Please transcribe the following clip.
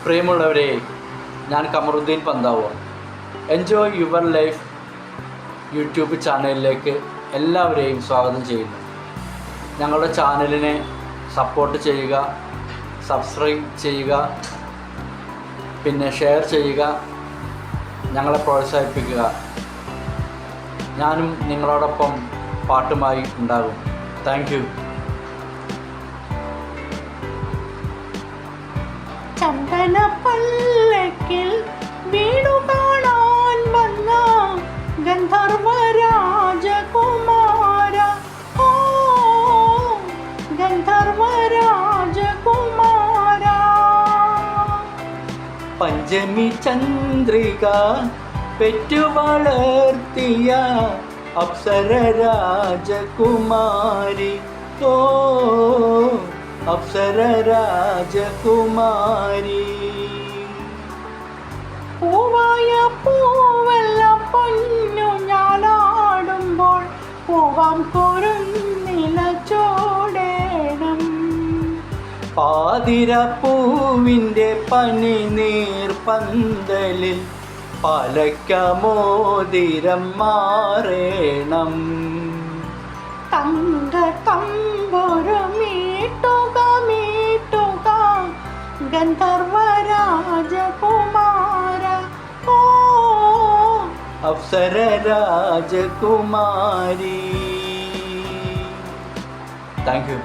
പ്രിയമുള്ളവരെ, ഞാൻ Kamaruddin Panthava. Enjoy your life YouTube ചാനലിലേക്ക് എല്ലാവരെയും സ്വാഗതം ചെയ്യുന്നു. ഞങ്ങളുടെ ചാനലിനെ സപ്പോർട്ട് ചെയ്യുക, സബ്സ്ക്രൈബ് ചെയ്യുക, പിന്നെ ഷെയർ ചെയ്യുക, ഞങ്ങളെ പ്രോത്സാഹിപ്പിക്കുക. ഞാനും നിങ്ങളോടൊപ്പം പാട്ടുമായി ഉണ്ടാകും. Thank you. ചന്ദനപ്പല്ലക്കിൽ വീണു കാണാൻ വന്ന ഗന്ധർവ രാജകുമാര, ഓ ഗന്ധർവ രാജകുമാര. പഞ്ചമി ചന്ദ്രിക പെറ്റു വളർത്തിയ അപ്സര രാജകുമാരി, ഓ അപ്സര രാജകുമാരി. പൂവായ പൂവെല്ലാം പൊന്നു ഞാനാടുമ്പോൾ പൂവാം കുറുന്നില ചോടേണം. പാതിരപ്പൂവിൻ്റെ പനി നീർപ്പന്തലിൽ പാലയ്ക്കമോതിരം മാറേണം. തങ്ക തമ്പുരു മീട്ടുക മീട്ടുക ഗന്ധർവ രാജകുമാര, ഓ അപ്സര രാജകുമാരി. Thank you.